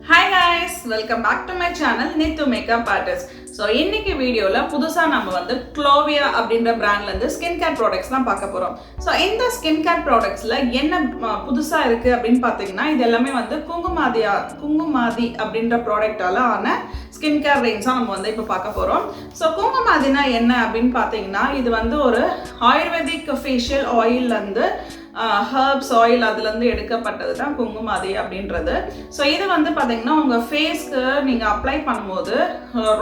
Hi guys, welcome back to my channel NithuMakeupArtist. So இன்னைக்கு வீடியோல புதுசா நம்ம வந்து Clovia அப்படிங்கற பிராண்ட்ல இருந்து ஸ்கின் கேர் ப்ராடக்ட்ஸ் தான் பார்க்க போறோம். சோ இந்த ஸ்கின் கேர் ப்ராடக்ட்ஸ்ல என்ன புதுசா இருக்கு அப்படினு பாத்தீங்கன்னா இது எல்லாமே வந்து kumkumadi அப்படிங்கற ப்ராடக்ட்டால ஆன ஸ்கின் கேர் ரேஞ்ச் நம்ம வந்து இப்ப பார்க்க போறோம். சோ kumkumadiனா என்ன அப்படினு பாத்தீங்கன்னா இது வந்து ஒரு ஆயுர்வேதிக் ஃபேஷியல் ஆயில்ல இருந்து herbs oil அதுல இருந்து எடுக்கப்பட்டது தான் kumkumadi அப்படின்றது. ஸோ இது வந்து பார்த்தீங்கன்னா உங்கள் ஃபேஸ்க்கு நீங்கள் அப்ளை பண்ணும்போது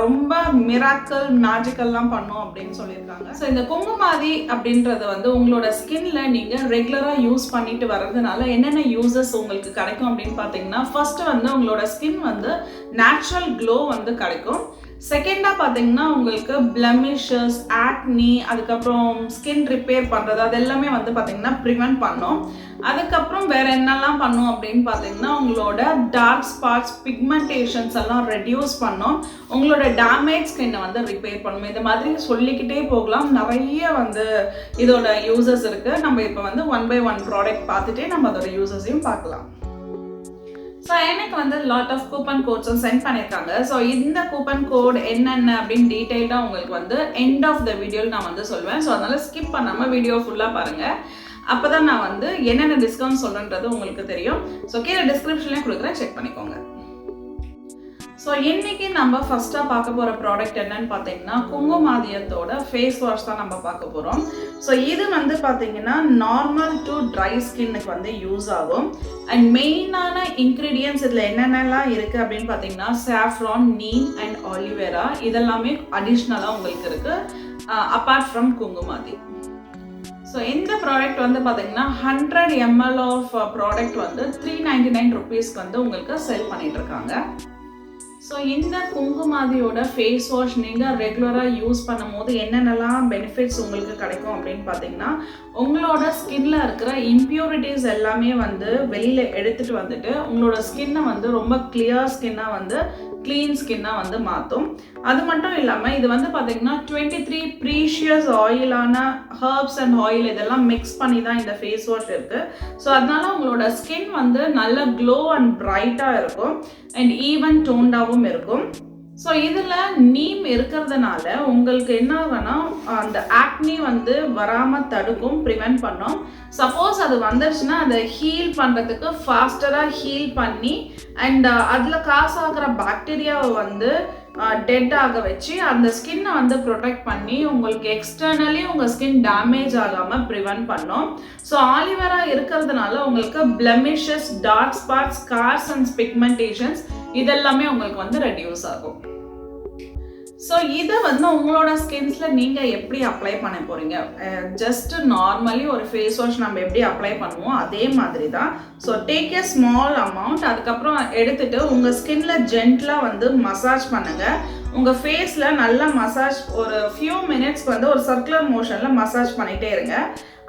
ரொம்ப மிராக்கல் மேஜிக்கல்லாம் பண்ணும் அப்படின்னு சொல்லியிருக்காங்க. ஸோ இந்த kumkumadi அப்படின்றது வந்து உங்களோட ஸ்கின்ல நீங்கள் ரெகுலராக யூஸ் பண்ணிட்டு வர்றதுனால என்னென்ன யூசஸ் உங்களுக்கு கிடைக்கும் அப்படின்னு பார்த்தீங்கன்னா ஃபர்ஸ்ட் வந்து உங்களோட ஸ்கின் வந்து நேச்சுரல் க்ளோ வந்து கிடைக்கும். செகண்டாக பார்த்தீங்கன்னா உங்களுக்கு பிளமிஷஸ், ஆக்னி, அதுக்கப்புறம் ஸ்கின் ரிப்பேர் பண்ணுறது அது எல்லாமே வந்து பார்த்தீங்கன்னா ப்ரிவென்ட் பண்ணும். அதுக்கப்புறம் வேற என்னெல்லாம் பண்ணும் அப்படின்னு பார்த்தீங்கன்னா உங்களோட டார்க் ஸ்பாட்ஸ், பிக்மெண்டேஷன்ஸ் எல்லாம் ரெடியூஸ் பண்ணும். உங்களோட டேமேஜ் ஸ்கின்னை வந்து ரிப்பேர் பண்ணும். இது மாதிரி சொல்லிக்கிட்டே போகலாம். நிறைய வந்து இதோட யூசஸ் இருக்கு. நம்ம இப்போ வந்து 1 by 1 ப்ராடக்ட் பார்த்துட்டே நம்ம அதோட யூசஸையும் பார்க்கலாம். ஸோ எனக்கு வந்து லாட் ஆஃப் கூப்பன் கோட்ஸும் சென்ட் பண்ணியிருக்காங்க. ஸோ இந்த கூப்பன் கோட் என்னென்ன அப்படின்னு டீட்டெயில்டாக உங்களுக்கு வந்து எண்ட் ஆஃப் த வீடியோவில் நான் வந்து சொல்லுவேன். ஸோ அதனால் ஸ்கிப் பண்ணாமல் வீடியோ ஃபுல்லாக பாருங்கள். அப்போ தான் நான் வந்து என்னென்ன டிஸ்கவுண்ட் சொல்கிறேன்றது உங்களுக்கு தெரியும். ஸோ கீழே டிஸ்கிரிப்ஷன்லேயும் கொடுக்குறேன், செக் பண்ணிக்கோங்க. ஸோ இன்னைக்கு நம்ம ஃபர்ஸ்ட்டாக பார்க்க போகிற ப்ராடக்ட் என்னன்னு பார்த்தீங்கன்னா kumkumadiயோட ஃபேஸ் வாஷ் தான் நம்ம பார்க்க போகிறோம். ஸோ இது வந்து பார்த்தீங்கன்னா நார்மல் டு ட்ரை ஸ்கின்னுக்கு வந்து யூஸ் ஆகும். அண்ட் மெயினான இன்க்ரீடியன்ஸ் இதில் என்னென்னலாம் இருக்குது அப்படின்னு பார்த்தீங்கன்னா சாஃப்ரான், நீம் அண்ட் ஆலிவேரா இதெல்லாமே அடிஷ்னலாக உங்களுக்கு இருக்குது அப்பார்ட் ஃப்ரம் kumkumadi. ஸோ இந்த ப்ராடக்ட் வந்து பார்த்தீங்கன்னா 100 ml ஆஃப் ப்ராடக்ட் வந்து 399 rupeesக்கு வந்து உங்களுக்கு செல் பண்ணிட்டு இருக்காங்க. ஸோ இந்த kumkumadiயோட ஃபேஸ் வாஷ் நீங்கள் ரெகுலராக யூஸ் பண்ணும் போது என்னென்னலாம் பெனிஃபிட்ஸ் உங்களுக்கு கிடைக்கும் அப்படின்னு பார்த்தீங்கன்னா உங்களோட ஸ்கின்ல இருக்கிற இம்ப்யூரிட்டிஸ் எல்லாமே வந்து வெளியில் எடுத்துகிட்டு வந்துட்டு உங்களோட ஸ்கின்னை வந்து ரொம்ப கிளியர் ஸ்கின்னாக வந்து க்ளீன் ஸ்கின்னாக வந்து மாற்றும். அது மட்டும் இல்லாமல் இது வந்து பார்த்தீங்கன்னா 23 ப்ரீஷியஸ் ஆயிலான ஹர்ப்ஸ் அண்ட் ஆயில் இதெல்லாம் மிக்ஸ் பண்ணி தான் இந்த ஃபேஸ் வாஷ் இருக்குது. ஸோ அதனால உங்களோட ஸ்கின் வந்து நல்ல க்ளோ அண்ட் பிரைட்டாக இருக்கும் அண்ட் ஈவன் டோன்டாகவும் இருக்கும். ஸோ இதில் நீம் இருக்கிறதுனால உங்களுக்கு என்ன ஆகும்னா அந்த ஆக்னி வந்து வராமல் தடுக்கும், ப்ரிவென்ட் பண்ணும். சப்போஸ் அது வந்துருச்சுன்னா அதை ஹீல் பண்ணுறதுக்கு ஃபாஸ்டராக ஹீல் பண்ணி அண்ட் அதில் காசாகிற பாக்டீரியாவை வந்து டெட் ஆக வச்சு அந்த ஸ்கின்னை வந்து ப்ரொடெக்ட் பண்ணி உங்களுக்கு எக்ஸ்டர்னலி உங்கள் ஸ்கின் டேமேஜ் ஆகாமல் ப்ரிவென்ட் பண்ணும். ஸோ ஆலிவேரா இருக்கிறதுனால உங்களுக்கு blemishes, dark spots, scars and pigmentations இதெல்லாமே உங்களுக்கு வந்து ரெடியூஸ் ஆகும். ஸோ இதை வந்து உங்களோட ஸ்கின்ஸில் நீங்கள் எப்படி அப்ளை பண்ண போகிறீங்க? ஜஸ்ட் நார்மலி ஒரு ஃபேஸ் வாஷ் நம்ம எப்படி அப்ளை பண்ணுவோம் அதே மாதிரி தான். So take a small amount, அதுக்கப்புறம் எடுத்துகிட்டு உங்கள் ஸ்கின்ல ஜென்டலாக வந்து மசாஜ் பண்ணுங்கள். உங்கள் ஃபேஸில் நல்லா மசாஜ் ஒரு ஃபியூ மினிட்ஸ்க்கு வந்து ஒரு சர்க்குலர் மோஷனில் மசாஜ் பண்ணிகிட்டே இருங்க.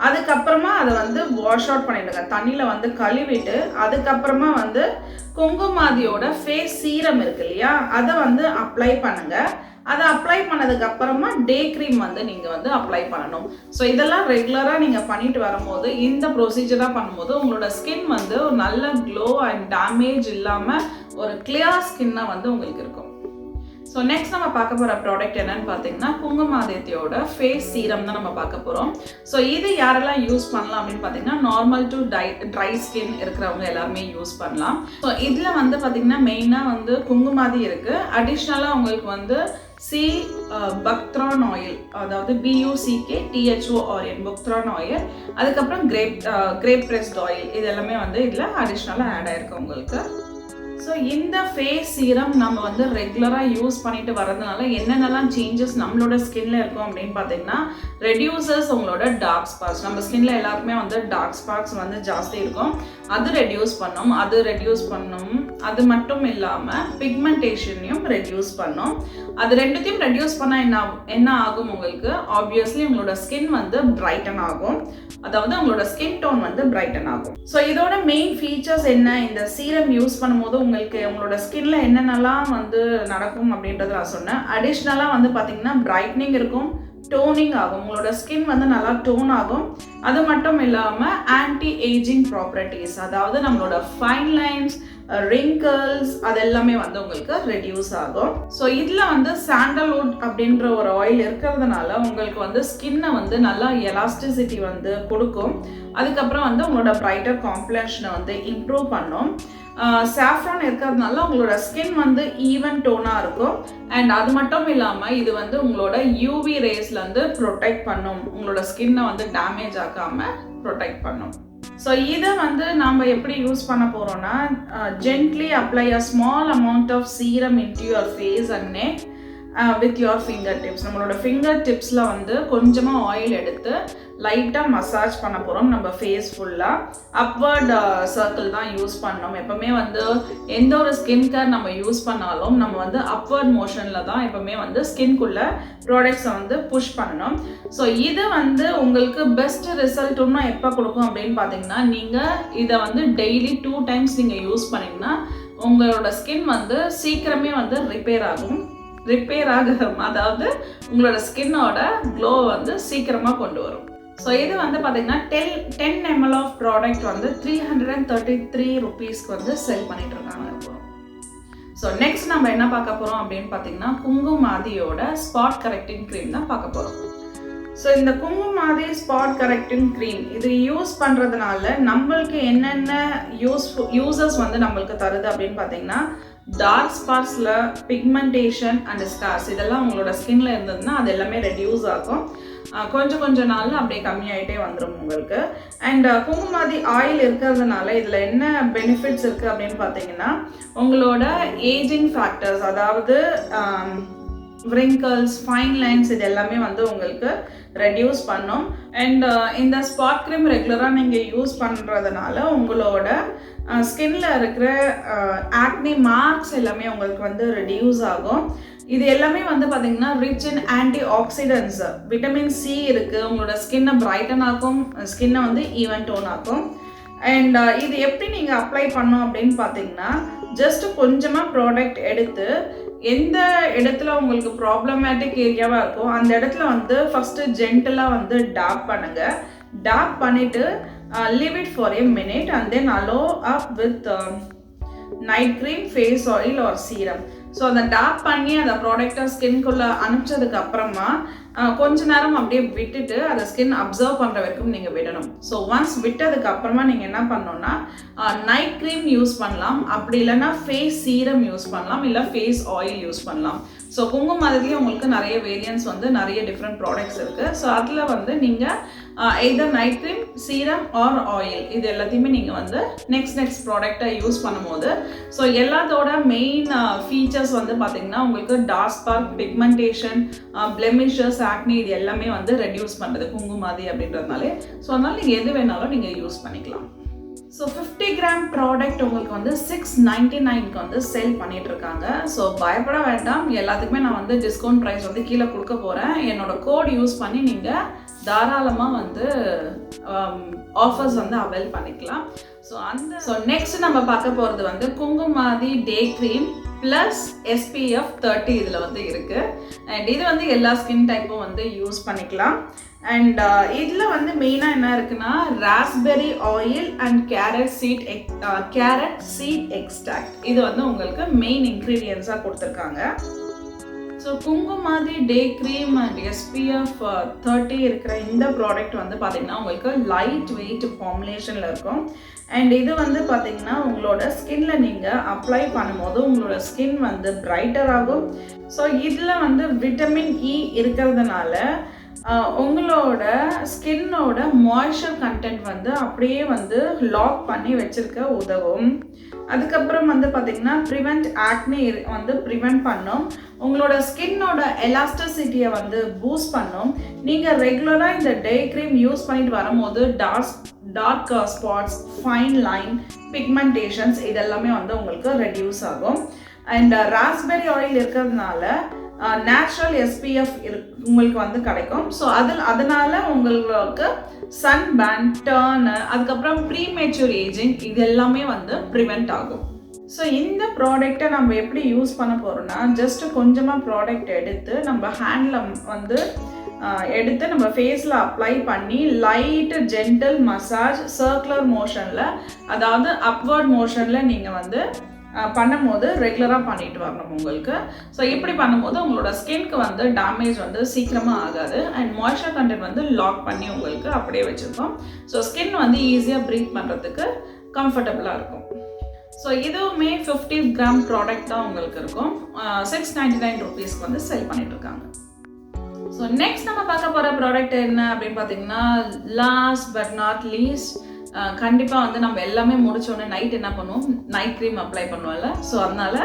அதுக்கப்புறமா அதை வந்து வாஷ் அவுட் பண்ணிவிடுங்க, தண்ணியில் வந்து கழுவிட்டு. அதுக்கப்புறமா வந்து kumkumadiயோட ஃபேஸ் சீரம் இருக்கு இல்லையா, அதை வந்து அப்ளை பண்ணுங்கள். அதை அப்ளை பண்ணதுக்கு அப்புறமா டே க்ரீம் வந்து நீங்கள் வந்து அப்ளை பண்ணணும். ஸோ இதெல்லாம் ரெகுலராக நீங்கள் பண்ணிட்டு வரும்போது இந்த ப்ரொசீஜராக பண்ணும்போது உங்களோட ஸ்கின் வந்து ஒரு நல்ல க்ளோ அண்ட் டேமேஜ் இல்லாமல் ஒரு கிளியர் ஸ்கின்னாக வந்து உங்களுக்கு இருக்கும். ஸோ நெக்ஸ்ட் நம்ம பார்க்க போகிற ப்ராடக்ட் என்னன்னு பார்த்தீங்கன்னா kumkumadiயோட ஃபேஸ் சீரம் தான் நம்ம பார்க்க போகிறோம். ஸோ இது யாரெல்லாம் யூஸ் பண்ணலாம் அப்படின்னு பார்த்தீங்கன்னா நார்மல் டு ட்ரை ஸ்கின் இருக்கிறவங்க எல்லாருமே யூஸ் பண்ணலாம். ஸோ இதில் வந்து பார்த்தீங்கன்னா மெயினாக வந்து kumkumadi இருக்குது. அடிஷ்னலாக உங்களுக்கு வந்து புக்த்ரான் ஆயில், அதாவது BUCKTHORN புக்த்ரான் ஆயில், அதுக்கப்புறம் கிரேப் பிரெஸ்ட் ஆயில் இது எல்லாமே வந்து இதில் அடிஷ்னலாக ஆட் ஆயிருக்கு உங்களுக்கு. ஸோ இந்த ஃபேஸ் சீரம் நம்ம வந்து ரெகுலராக யூஸ் பண்ணிட்டு வரதுனால என்னென்னலாம் சேஞ்சஸ் நம்மளோட ஸ்கின்ல இருக்கும் அப்படின்னு பார்த்தீங்கன்னா ரெடியூசஸ் உங்களோட டார்க் ஸ்பாட்ஸ். நம்ம ஸ்கின்ல எல்லாருக்குமே வந்து டார்க் ஸ்பாட்ஸ் வந்து ஜாஸ்தி இருக்கும், அது ரெடியூஸ் பண்ணும். அது மட்டும் இல்லாமல் பிக்மெண்டேஷனையும் ரெடியூஸ் பண்ணும். அது ரெண்டுத்தையும் ரெடியூஸ் பண்ணால் என்ன ஆகும் உங்களுக்கு? ஆப்வியஸ்லி உங்களோட ஸ்கின் வந்து பிரைட்டன் ஆகும், அதாவது உங்களோட ஸ்கின் டோன் வந்து பிரைட்டன் ஆகும். ஸோ இதோட மெயின் ஃபீச்சர்ஸ் என்ன? இந்த சீரம் யூஸ் பண்ணும்போது உங்களுக்கு உங்களோட ஸ்கின்ல என்னென்னலாம் வந்து நடக்கும் அப்படின்றத நான் சொன்னேன். அடிஷ்னலாக வந்து பார்த்தீங்கன்னா பிரைட்னிங் இருக்கும், டோனிங் ஆகும், உங்களோட ஸ்கின் வந்து நல்லா டோன் ஆகும். அது மட்டும் இல்லாமல் ஆன்டி ஏஜிங் ப்ராப்பர்ட்டிஸ், அதாவது நம்மளோட ஃபைன் லைன்ஸ், wrinkles அது எல்லாமே வந்து உங்களுக்கு ரெடியூஸ் ஆகும். ஸோ இதில் வந்து சாண்டல்வுட் அப்படின்ற ஒரு ஆயில் இருக்கிறதுனால உங்களுக்கு வந்து ஸ்கின்னை வந்து நல்லா எலாஸ்டிசிட்டி வந்து கொடுக்கும். அதுக்கப்புறம் வந்து உங்களோட பிரைட்டர் காம்ப்ளெக்ஷனை வந்து இம்ப்ரூவ் பண்ணும். சாஃப்ரான் இருக்கிறதுனால உங்களோட ஸ்கின் வந்து ஈவன் டோனாக இருக்கும். அண்ட் அது மட்டும் இல்லாமல் இது வந்து உங்களோட யூவி ரேஸ்லேருந்து ப்ரொடெக்ட் பண்ணும், உங்களோட ஸ்கின்னை வந்து டேமேஜ் ஆக்காமல் ப்ரொடெக்ட் பண்ணும். ஸோ இதை வந்து நம்ம எப்படி யூஸ் பண்ண போகிறோம்னா, gently apply a small amount of serum into your face and neck with your finger tips. நம்மளோட ஃபிங்கர் டிப்ஸில் வந்து கொஞ்சமாக ஆயில் எடுத்து லைட்டாக மசாஜ் பண்ண போகிறோம். நம்ம ஃபேஸ் ஃபுல்லாக அப்வர்ட் சர்க்கிள் தான் யூஸ் பண்ணோம். எப்போவுமே வந்து எந்த ஒரு ஸ்கின் கேர் நம்ம யூஸ் பண்ணாலும் நம்ம வந்து அப்வர்ட் மோஷனில் தான் எப்போவுமே வந்து ஸ்கின்குள்ளே ப்ராடக்ட்ஸை வந்து புஷ் பண்ணணும். ஸோ இது வந்து உங்களுக்கு பெஸ்ட் ரிசல்ட் இன்னும் எப்போ கொடுக்கும் அப்படின்னு பார்த்தீங்கன்னா, நீங்கள் இதை வந்து டெய்லி 2 times நீங்கள் யூஸ் பண்ணிங்கன்னா உங்களோட ஸ்கின் வந்து சீக்கிரமே வந்து ரிப்பேர் ஆகும். அதாவது உங்களோட ஸ்கின்னோட க்ளோ வந்து சீக்கிரமாக கொண்டு வரும். ஸோ இது வந்து பார்த்தீங்கன்னா 10 ml ஆஃப் ப்ராடக்ட் வந்து 333 rupeesக்கு வந்து செல் பண்ணிட்டு இருக்காங்க இப்போ. ஸோ நெக்ஸ்ட் நம்ம என்ன பார்க்க போகிறோம் அப்படின்னு பார்த்தீங்கன்னா, குங்குமாதியோட ஸ்பாட் கரெக்டிங் க்ரீம் தான் பார்க்க போகிறோம். ஸோ இந்த குங்குமாதி ஸ்பாட் கரெக்டிங் க்ரீம் இது யூஸ் பண்ணுறதுனால நம்மளுக்கு என்னென்ன யூசஸ் வந்து நம்மளுக்கு தருது அப்படின்னு பார்த்தீங்கன்னா, டார்க் ஸ்பாட்ஸில் பிக்மெண்டேஷன் அண்ட் ஸ்கார்ஸ் இதெல்லாம் உங்களோட ஸ்கின்ல இருந்ததுன்னா அது எல்லாமே ரெடியூஸ் ஆகும். கொஞ்சம் நாளில் அப்படியே கம்மியாயிட்டே வந்துடும் உங்களுக்கு. அண்ட் குங்குமாதி ஆயில் இருக்கிறதுனால இதில் என்ன பெனிஃபிட்ஸ் இருக்குது அப்படின்னு பார்த்தீங்கன்னா, உங்களோட ஏஜிங் ஃபேக்டர்ஸ், அதாவது wrinkles, fine lines இது எல்லாமே வந்து உங்களுக்கு ரெடியூஸ் பண்ணும். அண்ட் இந்த ஸ்பாட் க்ரீம் ரெகுலராக நீங்கள் யூஸ் பண்ணுறதுனால உங்களோட ஸ்கின்ல இருக்கிற ஆக்னி மார்க்ஸ் எல்லாமே உங்களுக்கு வந்து ரெடியூஸ் ஆகும். இது எல்லாமே வந்து பார்த்தீங்கன்னா rich in anti oxidants, vitamin C இருக்குது, உங்களோட ஸ்கின்னை பிரைட்டன் ஆக்கும், ஸ்கின்னை வந்து ஈவன் டோன் ஆக்கும். அண்ட் இது எப்படி நீங்கள் அப்ளை பண்ணோம் அப்படின்னு பார்த்தீங்கன்னா, ஜஸ்ட் கொஞ்சமாக ப்ராடக்ட் எடுத்து எந்த இடத்துல உங்களுக்கு ப்ராப்ளமேட்டிக் ஏரியாவாக இருக்கோ அந்த இடத்துல வந்து ஃபஸ்ட்டு ஜென்டலாக வந்து டாப் பண்ணுங்கள். டாப் பண்ணிவிட்டு leave it for a minute and then allow up with night cream, face oil or serum. So அதை டாப் பண்ணி அந்த ப்ராடக்டை ஸ்கின்குள்ளே அனுப்பிச்சதுக்கு அப்புறமா கொஞ்ச நேரம் அப்படியே விட்டுட்டு அதை ஸ்கின் அப்சர்வ் பண்ணுற வரைக்கும் நீங்கள் விடணும். ஸோ ஒன்ஸ் விட்டதுக்கு அப்புறமா நீங்கள் என்ன பண்ணணும்னா நைட் க்ரீம் யூஸ் பண்ணலாம், அப்படி இல்லைன்னா ஃபேஸ் சீரம் யூஸ் பண்ணலாம், இல்லை ஃபேஸ் ஆயில் யூஸ் பண்ணலாம். ஸோ குங்குமதிலேயே உங்களுக்கு நிறைய வேரியன்ட்ஸ் வந்து நிறைய டிஃப்ரெண்ட் ப்ராடக்ட்ஸ் இருக்குது. ஸோ அதில் வந்து நீங்கள் either night cream, serum or oil இது எல்லாத்தையுமே நீங்கள் வந்து நெக்ஸ்ட் ப்ராடக்டை யூஸ் பண்ணும்போது ஸோ எல்லாத்தோட மெயின் ஃபீச்சர்ஸ் வந்து பார்த்தீங்கன்னா உங்களுக்கு டார்க் ஸ்பாட், பிக்மெண்டேஷன், பிளெமிஷஸ், ஆக்னி இது எல்லாமே வந்து ரெடியூஸ் பண்ணுறது குங்குமாதி அப்படின்றதுனாலே. ஸோ அதனால் நீங்கள் எது வேணாலும் நீங்கள் யூஸ் பண்ணிக்கலாம். ஸோ 50 கிராம் ப்ராடக்ட் உங்களுக்கு வந்து 699க்கு வந்து சேல் பண்ணிட்டு இருக்காங்க. ஸோ பயப்பட வேண்டாம், எல்லாத்துக்குமே நான் வந்து டிஸ்கவுண்ட் ப்ரைஸ் வந்து கீழே கொடுக்க போகிறேன். என்னோட கோட் யூஸ் பண்ணி நீங்கள் தாராளமாக வந்து ஆஃபர்ஸ் வந்து அவைல் பண்ணிக்கலாம். ஸோ நெக்ஸ்ட் நம்ம பார்க்க போகிறது வந்து Kumkumadi day cream plus SPF 30 இதில் வந்து இருக்குது. அண்ட் இது வந்து எல்லா ஸ்கின் டைப்பும் வந்து யூஸ் பண்ணிக்கலாம். அண்ட் இதில் வந்து மெயினாக என்ன இருக்குன்னா raspberry oil and carrot seed extract இது வந்து உங்களுக்கு மெயின் இன்க்ரீடியன்ஸாக கொடுத்துருக்காங்க. So Kumkumadi day cream and SPF 30 இருக்கிற இந்த ப்ராடக்ட் வந்து பார்த்திங்கன்னா உங்களுக்கு லைட் வெயிட் ஃபார்முலேஷனில் இருக்கும். அண்ட் இது வந்து பார்த்திங்கன்னா உங்களோட ஸ்கின்ல நீங்கள் அப்ளை பண்ணும்போது உங்களோட ஸ்கின் வந்து பிரைட்டர் ஆகும். ஸோ இதில் வந்து விட்டமின் இ இருக்கிறதுனால உங்களோட ஸ்கின்னோட மாய்ஸ்சர் கண்டென்ட் வந்து அப்படியே வந்து லாக் பண்ணி வச்சிருக்க உதவும். அதுக்கப்புறம் வந்து பார்த்திங்கன்னா ப்ரிவெண்ட் ஆக்னி வந்து ப்ரிவெண்ட் பண்ணும், உங்களோட ஸ்கின்னோட எலாஸ்டிசிட்டியை வந்து பூஸ்ட் பண்ணும். நீங்கள் ரெகுலராக இந்த டே க்ரீம் யூஸ் பண்ணிட்டு வரும்போது dark spots, fine line, pigmentations இதெல்லாமே வந்து உங்களுக்கு ரெடியூஸ் ஆகும். அண்ட் ராஸ்பெரி ஆயில் இருக்கிறதுனால நேச்சுரல் SPF உங்களுக்கு வந்து கிடைக்கும். ஸோ அதனால உங்களுக்கு சன் பேன், டர்ன், அதுக்கப்புறம் ப்ரீமேச்சூர் ஏஜிங் இது எல்லாமே வந்து ப்ரிவெண்ட் ஆகும். ஸோ இந்த ப்ராடக்டை நம்ம எப்படி யூஸ் பண்ண போகிறோம்னா ஜஸ்ட் கொஞ்சமாக ப்ராடக்ட் எடுத்து நம்ம ஹேண்டில் வந்து எடுத்து நம்ம ஃபேஸில் அப்ளை பண்ணி லைட்டு ஜென்டில் மசாஜ் சர்க்குலர் மோஷனில், அதாவது அப்வர்ட் மோஷனில் நீங்கள் வந்து பண்ணும்போது ரெகுலராக பண்ணிட்டு வரணும் உங்களுக்கு. ஸோ இப்படி பண்ணும்போது உங்களோட ஸ்கின்க்கு வந்து டேமேஜ் வந்து சீக்கிரமாக ஆகாது அண்ட் மாய்ஸ்சர் கண்டென்ட் வந்து லாக் பண்ணி உங்களுக்கு அப்படியே வச்சுருக்கோம். ஸோ ஸ்கின் வந்து ஈஸியாக ப்ரீத் பண்ணுறதுக்கு கம்ஃபர்டபுளாக இருக்கும். ஸோ இதுவுமே 50 கிராம் ப்ராடக்ட் தான் உங்களுக்கு இருக்கும். 699 rupeesக்கு வந்து செல் பண்ணிட்டு இருக்காங்க. ஸோ நெக்ஸ்ட் நம்ம பார்க்க போகிற ப்ராடக்ட் என்ன அப்படின்னு பார்த்தீங்கன்னா, லாஸ்ட் பட் நாட் லீஸ்ட், கண்டிப்பாக வந்து நம்ம எல்லாமே முடிச்சோடனே நைட் என்ன பண்ணுவோம், நைட் க்ரீம் அப்ளை பண்ணுவோம்ல. ஸோ அதனால்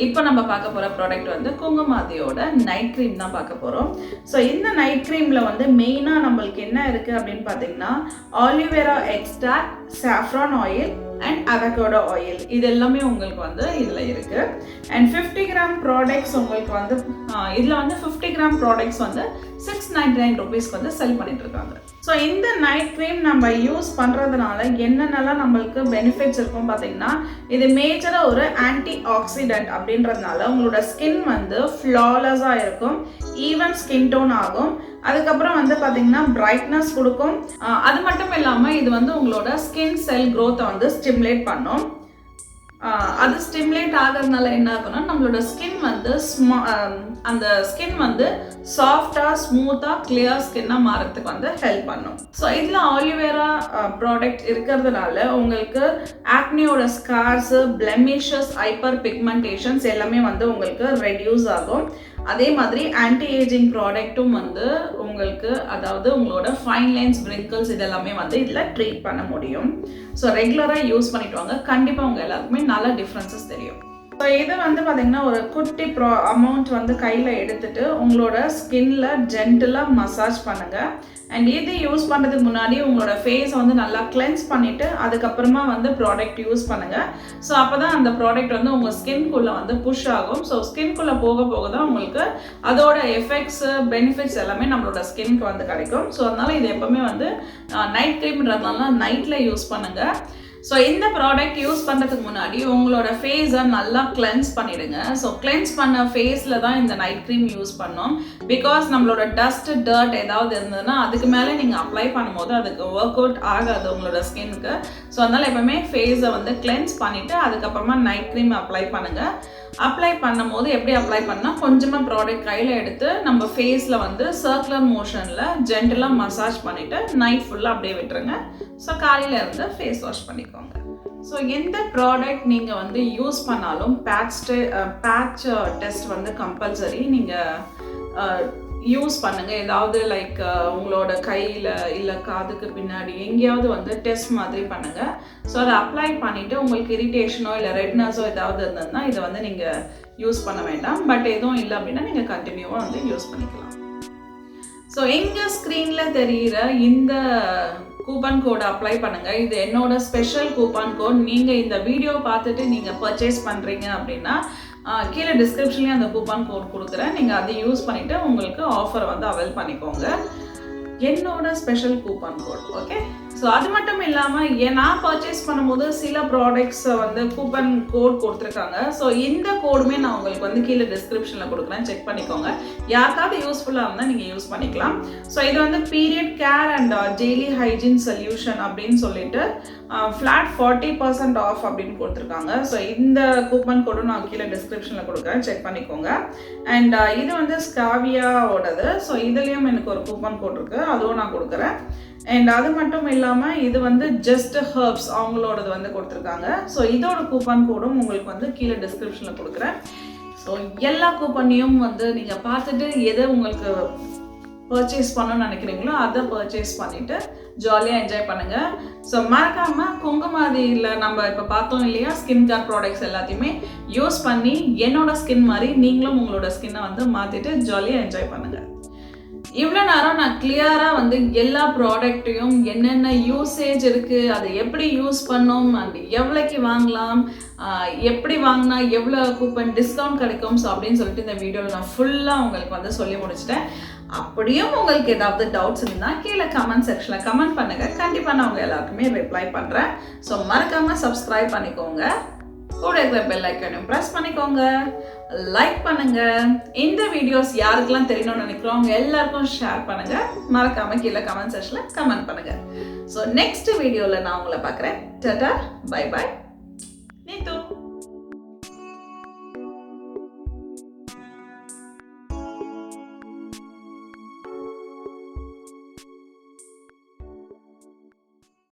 இப்போ நம்ம பார்க்க போகிற ப்ராடக்ட் வந்து குங்குமாதியோட நைட் க்ரீம் தான் பார்க்க போகிறோம். ஸோ இந்த நைட் க்ரீமில் வந்து மெயினாக நம்மளுக்கு என்ன இருக்குது அப்படின்னு பார்த்தீங்கன்னா, aloe vera extract, saffron oil and avocado oil, இது எல்லாமே உங்களுக்கு வந்து இதில் இருக்குது. அண்ட் 50 கிராம் ப்ராடக்ட்ஸ் உங்களுக்கு வந்து இதில் வந்து 50 கிராம் ப்ராடக்ட்ஸ் வந்து 699 rupeesக்கு வந்து செல் பண்ணிட்டு இருக்காங்க. ஸோ இந்த நைட் க்ரீம் நம்ம யூஸ் பண்ணுறதுனால என்னென்னலாம் நம்மளுக்கு பெனிஃபிட்ஸ் இருக்கும் பார்த்தீங்கன்னா, இது மேஜராக ஒரு ஆன்டி ஆக்சிடென்ட் அப்படின்றதுனால உங்களோட ஸ்கின் வந்து ஃப்ளாலஸாக இருக்கும், ஈவன் ஸ்கின் டோன் ஆகும். அதுக்கப்புறம் வந்து பார்த்தீங்கன்னா பிரைட்னஸ் கொடுக்கும். அது மட்டும் இல்லாமல் இது வந்து உங்களோட ஸ்கின் செல் க்ரோத்தை வந்து ஸ்டிமுலேட் பண்ணும். அது ஸ்டிமுலேட் ஆகிறதுனால என்ன ஆகும்னா, நம்மளோட ஸ்கின் வந்து அந்த ஸ்கின் வந்து சாஃப்டாக ஸ்மூத்தாக கிளியர் ஸ்கின்னாக மாறதுக்கு வந்து ஹெல்ப் பண்ணும். ஸோ இதில் ஆலிவேரா ப்ராடக்ட் இருக்கிறதுனால உங்களுக்கு ஆக்னியோட ஸ்கார்ஸு, பிளெமிஷஸ், ஹைப்பர் பிக்மெண்டேஷன்ஸ் எல்லாமே வந்து உங்களுக்கு ரெடியூஸ் ஆகும். அதே மாதிரி ஆன்டி ஏஜிங் ப்ராடக்ட்டும் வந்து உங்களுக்கு, அதாவது உங்களோட ஃபைன் லைன்ஸ், wrinkles இதெல்லாமே வந்து இதில் ட்ரீட் பண்ண முடியும். ஸோ ரெகுலராக யூஸ் பண்ணிட்டு வாங்க, கண்டிப்பாக உங்கள் எல்லாருக்குமே நல்ல டிஃப்ரென்சஸ் தெரியும். ஸோ இதை வந்து பார்த்தீங்கன்னா ஒரு குட்டி அமௌண்ட் வந்து கையில் எடுத்துட்டு உங்களோட ஸ்கின்ல ஜென்டிலாக மசாஜ் பண்ணுங்கள். அண்ட் இது யூஸ் பண்ணுறதுக்கு முன்னாடி உங்களோட ஃபேஸை வந்து நல்லா கிளென்ஸ் பண்ணிவிட்டு அதுக்கப்புறமா வந்து ப்ராடக்ட் யூஸ் பண்ணுங்கள். ஸோ அப்போ தான் அந்த ப்ராடக்ட் வந்து உங்கள் ஸ்கின்குள்ளே வந்து புஷ் ஆகும். ஸோ ஸ்கின்குள்ளே போக போக தான் உங்களுக்கு அதோட எஃபெக்ட்ஸு, பெனிஃபிட்ஸ் எல்லாமே நம்மளோட ஸ்கின்க்கு வந்து கிடைக்கும். ஸோ அதனால் இது எப்போவுமே வந்து நைட் க்ரீம்ன்றதுனால நைட்டில் யூஸ் பண்ணுங்கள். ஸோ இந்த ப்ராடக்ட் யூஸ் பண்ணுறதுக்கு முன்னாடி உங்களோட ஃபேஸை நல்லா கிளென்ஸ் பண்ணிவிடுங்க. ஸோ கிளென்ஸ் பண்ண ஃபேஸில் தான் இந்த நைட் க்ரீம் யூஸ் பண்ணோம். பிகாஸ் நம்மளோட டஸ்ட், டர்ட் ஏதாவது இருந்ததுன்னா அதுக்கு மேலே நீங்கள் அப்ளை பண்ணும்போது அதுக்கு ஒர்க் அவுட் ஆகாது உங்களோட ஸ்கின்னுக்கு. ஸோ அதனால் எப்போவுமே ஃபேஸை வந்து கிளென்ஸ் பண்ணிவிட்டு அதுக்கப்புறமா நைட் க்ரீம் அப்ளை பண்ணுங்கள். அப்ளை பண்ணும்போது எப்படி அப்ளை பண்ணால், கொஞ்சமாக ப்ராடக்ட் கையில் எடுத்து நம்ம ஃபேஸில் வந்து சர்க்குலர் மோஷனில் ஜென்டலாக மசாஜ் பண்ணிவிட்டு நைட் ஃபுல்லாக அப்படியே விட்டுருங்க. ஸோ காலையில் இருந்து ஃபேஸ் வாஷ் பண்ணிக்கோங்க. ஸோ எந்த ப்ராடக்ட் நீங்கள் வந்து யூஸ் பண்ணாலும் பேட்ச் டெஸ்ட் வந்து கம்பல்சரி நீங்கள் யூஸ் பண்ணுங்கள். ஏதாவது லைக் உங்களோட கையில் இல்லை காதுக்கு பின்னாடி எங்கேயாவது வந்து டெஸ்ட் மாதிரி பண்ணுங்கள். ஸோ அதை அப்ளை பண்ணிவிட்டு உங்களுக்கு இரிட்டேஷனோ இல்லை ரெட்னஸோ ஏதாவது இருந்ததுன்னா இதை வந்து நீங்கள் யூஸ் பண்ண வேண்டாம். பட் எதுவும் இல்லை அப்படின்னா நீங்கள் கண்டினியூவாக வந்து யூஸ் பண்ணிக்கலாம். ஸோ எங்கள் ஸ்க்ரீனில் தெரிகிற இந்த கூப்பன் கோட் அப்ளை பண்ணுங்கள். இது என்னோட ஸ்பெஷல் கூப்பன் கோட். நீங்கள் இந்த வீடியோ பார்த்துட்டு நீங்கள் பர்ச்சேஸ் பண்ணுறீங்க அப்படின்னா கீழே டிஸ்கிரிப்ஷன்லேயே அந்த கூப்பன் கோட் கொடுக்குறேன். நீங்கள் அதை யூஸ் பண்ணிவிட்டு உங்களுக்கு ஆஃபரை வந்து அவைல் பண்ணிக்கோங்க. என்னோட special coupon code. Okay. So அது மட்டும் இல்லாமல் நான் பர்ச்சேஸ் பண்ணும்போது சில ப்ராடக்ட்ஸை வந்து கூப்பன் கோட் கொடுத்துருக்காங்க. ஸோ இந்த கோடுமே நான் உங்களுக்கு வந்து கீழே டிஸ்கிரிப்ஷனில் கொடுக்குறேன், செக் பண்ணிக்கோங்க. யாருக்காவது யூஸ்ஃபுல்லாக இருந்தால் நீங்கள் யூஸ் பண்ணிக்கலாம். ஸோ இது வந்து period care and daily hygiene solution அப்படின்னு சொல்லிட்டு ஃப்ளாட் 40% ஆஃப் அப்படின்னு கொடுத்துருக்காங்க. ஸோ இந்த கூப்பன் கோடும் நான் கீழே டிஸ்கிரிப்ஷனில் கொடுக்குறேன், செக் பண்ணிக்கோங்க. அண்ட் இது வந்து ஸ்காவியாவோடது. ஸோ இதுலேயும் எனக்கு ஒரு கூப்பன் கோட் இருக்குது, அதுவும் நான் கொடுக்குறேன். அண்ட் அது மட்டும் இல்லாமல் இது வந்து ஜஸ்ட் ஹர்ப்ஸ் அவங்களோடது வந்து கொடுத்துருக்காங்க. ஸோ இதோட கூப்பன் கோடும் உங்களுக்கு வந்து கீழே டிஸ்கிரிப்ஷனில் கொடுக்குறேன். ஸோ எல்லா கூப்பனையும் வந்து நீங்கள் பார்த்துட்டு எதை உங்களுக்கு பர்ச்சேஸ் பண்ணணும்னு நினைக்கிறீங்களோ அதை பர்ச்சேஸ் பண்ணிவிட்டு ஜாலியாக என்ஜாய் பண்ணுங்கள். ஸோ மறக்காமல் குங்குமாதியில் நம்ம இப்போ பார்த்தோம் இல்லையா, ஸ்கின் கேர் ப்ராடக்ட்ஸ் எல்லாத்தையுமே யூஸ் பண்ணி என்னோட ஸ்கின் மாதிரி நீங்களும் உங்களோட ஸ்கின்னை வந்து மாற்றிட்டு ஜாலியாக என்ஜாய் பண்ணுங்கள். இவ்வளோ நேரம் நான் கிளியராக வந்து எல்லா ப்ராடக்ட்டையும் என்னென்ன யூசேஜ் இருக்குது, அதை எப்படி யூஸ் பண்ணோம் அண்ட் எவ்வளோக்கு வாங்கலாம், எப்படி வாங்கினா எவ்வளோ கூப்பன் டிஸ்கவுண்ட் கிடைக்கும், ஸோ அப்படின்னு சொல்லிட்டு இந்த வீடியோவில் நான் ஃபுல்லாக உங்களுக்கு வந்து சொல்லி முடிச்சிட்டேன். அப்படியும் உங்களுக்கு ஏதாவது டவுட்ஸ் இருந்தால் கீழே கமெண்ட் செக்ஷனில் கமெண்ட் பண்ணுங்கள். கண்டிப்பாக நான் உங்கள் எல்லாருக்குமே ரிப்ளை பண்ணுறேன். ஸோ மறக்காமல் சப்ஸ்கிரைப் பண்ணிக்கோங்க. கூட இருக்கிற பெல் ஐக்கானையும் ப்ரெஸ் பண்ணிக்கோங்க, லைக் பண்ணுங்க. இந்த வீடியோஸ் யாருக்கெல்லாம் தெரியணும்னு நினைக்கிறோம் எல்லாருக்கும் ஷேர் பண்ணுங்க. மறக்காம கீழே கமெண்ட் செக்ஷன்ல கமெண்ட் பண்ணுங்க. ஸோ நெக்ஸ்ட் வீடியோவில் நான் உங்களை பார்க்குறேன். Tata, bye bye. நீத்து.